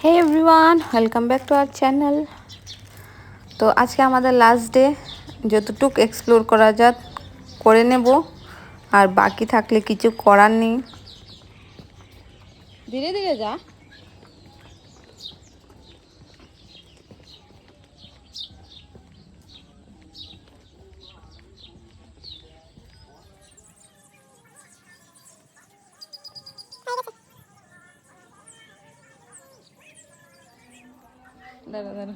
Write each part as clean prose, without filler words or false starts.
Hey everyone, welcome back to our channel. তো আজকে আমাদের লাস্ট ডে, যতটুকু এক্সপ্লোর করা যাক করে নেব, আর বাকি থাকলে কিছু করার নেই। ধীরে ধীরে যা। দাঁড়া দাঁড়া।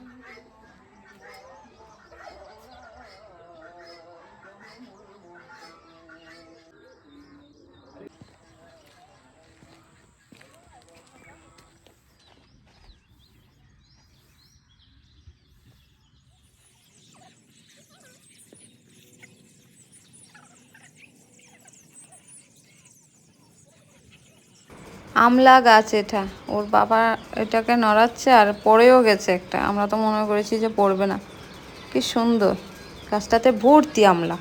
আমলা গাছ এটা, ওর বাবা এটাকে নড়াচ্ছে আর পড়েও গেছে একটা। আমরা তো মনে করেছি যে পড়বে না। কি সুন্দর, গাছটাতে ভর্তি আমলা।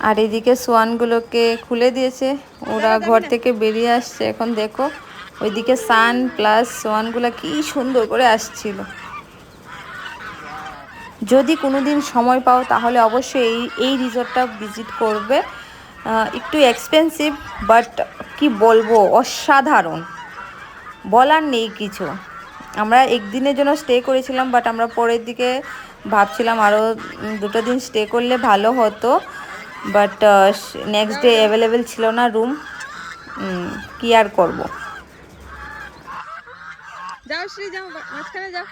আর এদিকে সোয়ানগুলোকে খুলে দিয়েছে, ওরা ঘর থেকে বেরিয়ে আসছে। এখন দেখো ওইদিকে সান প্লাস সোয়ানগুলো কি সুন্দর করে আসছিল। যদি কোনো দিন সময় পাও তাহলে অবশ্যই এই রিসর্টটা ভিজিট করবে। একটু এক্সপেন্সিভ, বাট কি বলবো, অসাধারণ, বলার নেই কিছু। আমরা একদিনের জন্য স্টে করেছিলাম, বাট আমরা পরের দিকে ভাবছিলাম আরও 2 দিন স্টে করলে ভালো হতো, বাট নেক্সট ডে অ্যাভেলেবেল ছিল না রুম। কি আর করব। যাও শ্রী, যাও মাঝখানে যাও।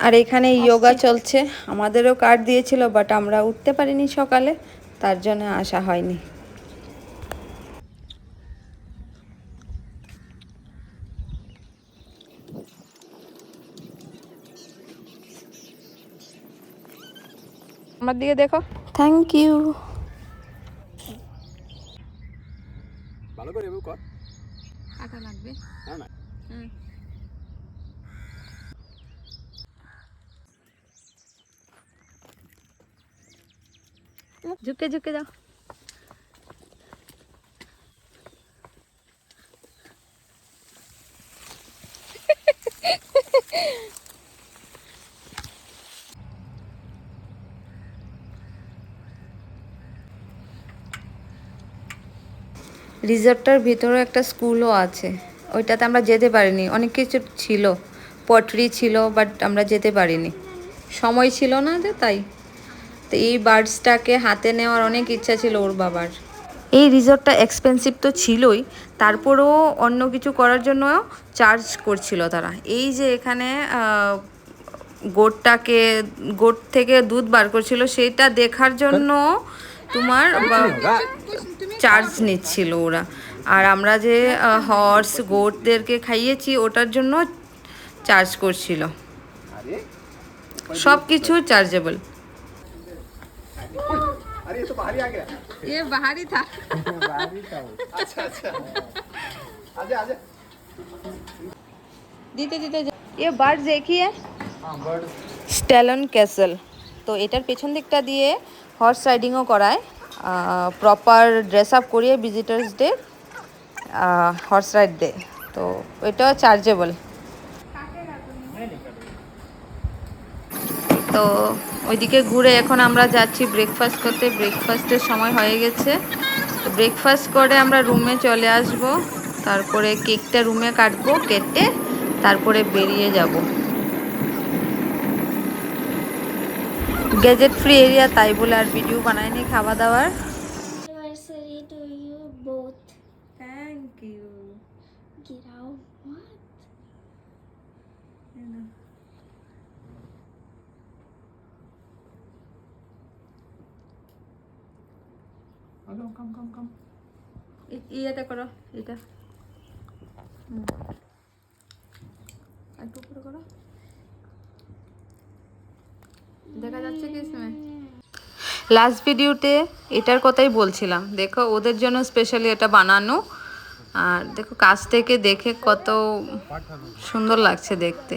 আর এখানে যোগা চলছে, আমাদেরও কার্ড দিয়েছিল, বাট আমরা উঠতে পারিনি সকালে, তার জন্য আসা হয়নি। আমার দিকে দেখো। Thank you. ভালো করে এভাবে কর। আটা লাগবে না না। ঝুঁকে ঝুঁকে যাও। রিসর্টটার ভিতরে একটা স্কুলও আছে, ওইটাতে আমরা যেতে পারিনি। অনেক কিছু ছিল, পটরি ছিল, বাট আমরা যেতে পারিনি, সময় ছিল না যে, তাই। তো এই বার্ডসটাকে হাতে নেওয়ার অনেক ইচ্ছা ছিল ওর বাবার। এই রিসর্টটা এক্সপেন্সিভ তো ছিলই, তারপরেও অন্য কিছু করার জন্য চার্জ করছিল তারা। এই যে এখানে গোট থেকে দুধ বার করছিল, সেটা দেখার জন্য তোমার চার্জ নিচ্ছিল ওরা। আর আমরা যে হর্স গোটদেরকে খাইয়েছি, ওটার জন্য চার্জ করছিল। সব কিছু চার্জেবল। अरे ये तो बाहर ही आ गया। ये बाहर ही था। बाहर ही था। अच्छा अच्छा। आजा आजा। दीते दीते ये बर्ड्स देखिए। हाँ बर्ड्स। Stallion castle. তো এটার পেছন দিকটা দিয়ে হর্স রাইডিংও করায়, প্রপার ড্রেস আপ করিয়ে visitors day horse ride day. তো এটাও চার্জেবল। তো ওইদিকে ঘুরে এখন আমরা যাচ্ছি ব্রেকফাস্ট করতে। ব্রেকফাস্টের সময় হয়ে গেছে, তো ব্রেকফাস্ট করে আমরা রুমে চলে আসব। তারপরে কেকটা রুমে কাটবো, কেটে তারপরে বেরিয়ে যাব। গ্যাজেট ফ্রি এরিয়া, তাই বলে আর ভিডিও বানাইনি খাওয়া দাওয়ার। Anniversary to you both. Thank you. Get out. What? কম ইয়েটা করো, এটা একটু উপরে করো, দেখা যাচ্ছে কি ইসমে। লাস্ট ভিডিওতে এটার কথাই বলছিলাম, দেখো ওদের জন্য স্পেশালি এটা বানানো। আর দেখো কাছ থেকে দেখে কত সুন্দর লাগছে দেখতে।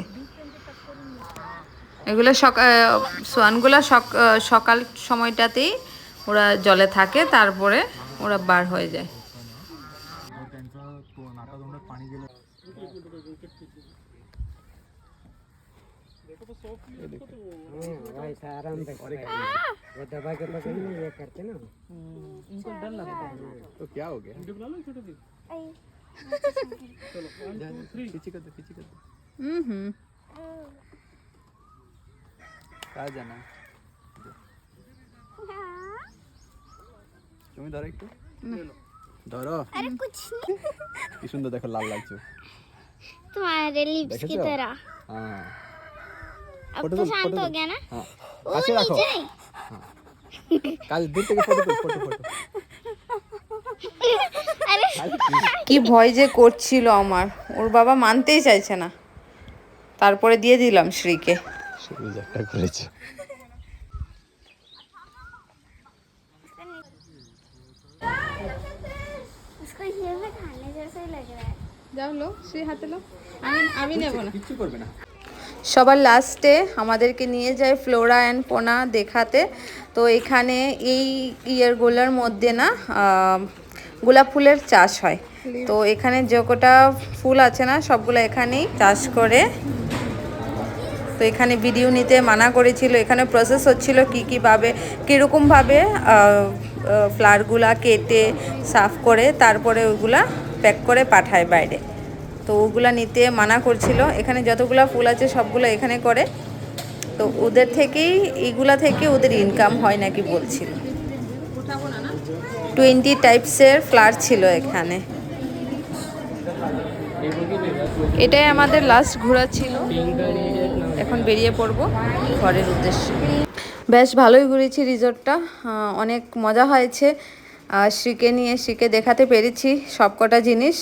এগুলো সোয়ানগুলো সকাল সময়টাতেই ওরা জলে থাকে, তারপরে ওরা বার হয়ে যায়। वैसा आराम से वो दबा के पकड़ ये करते ना। इनको डर लगता है तो क्या हो गया? चलो 1 2 3 खींची कर दो, खींची कर दो। कहाँ जाना है? তুমি ধরো একটু, ধরো। अरे कुछ नहीं কি সুন্দর দেখো, লাল লাল চোখ। तुम्हारे लिप्स की देखेছো? तरह। হ্যাঁ अब फोटो तो दो, शांत फोटो हो दो। गया ना? হ্যাঁ वो কাছে রাখো। नीचे नहीं। কাল দূর থেকে ফটো তুল, ফটো ফটো। अरे কি ভয় যে করছিল আমার, ওর বাবা মানতেই চাইছে না, তারপরে দিয়ে দিলাম শ্রীকে। সুবিধ একটা করেছে। उसको ये में खाने जैसा ही लग रहा है। যাও লো, শ্রী হাতে লো, আমি নেব না। কিচ্ছু করবে না। সবার লাস্টে আমাদেরকে নিয়ে যায় ফ্লোরা অ্যান্ড পোনা দেখাতে। তো এখানে এই ইয়ারগুলোর মধ্যে না গোলাপ ফুলের চাষ হয়। তো এখানে যে কটা ফুল আছে না, সবগুলো এখানেই চাষ করে। তো এখানে ভিডিও নিতে মানা করেছিল, এখানে প্রসেস হচ্ছিল কীভাবে কীরকমভাবে ফ্লাওয়ারগুলা কেটে সাফ করে তারপরে ওইগুলা প্যাক করে পাঠায় বাইরে। তো ওগুলা নিতে মানা করছিল। এখানে যতগুলো ফুল আছে সবগুলো এখানে করে, তো ওদের থেকেই এইগুলা থেকে ওদের ইনকাম হয় নাকি বলছিল। 20 টাইপসের ফ্লাওয়ার ছিল এখানে। এটাই আমাদের লাস্ট ঘোরা ছিল, এখন বেরিয়ে পড়বো ঘরের উদ্দেশ্যে। বেশ ভালোই ঘুরেছি রিসর্টটা, অনেক মজা হয়েছে। শ্রীকে নিয়ে শ্রীকে দেখাতে পেরেছি সবকটা জিনিস।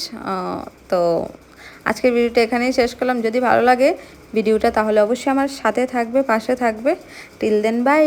তো আজকের ভিডিওটা এখানেই শেষ করলাম। যদি ভালো লাগে ভিডিওটা তাহলে অবশ্যই আমার সাথে থাকবে, পাশে থাকবে। Till then by.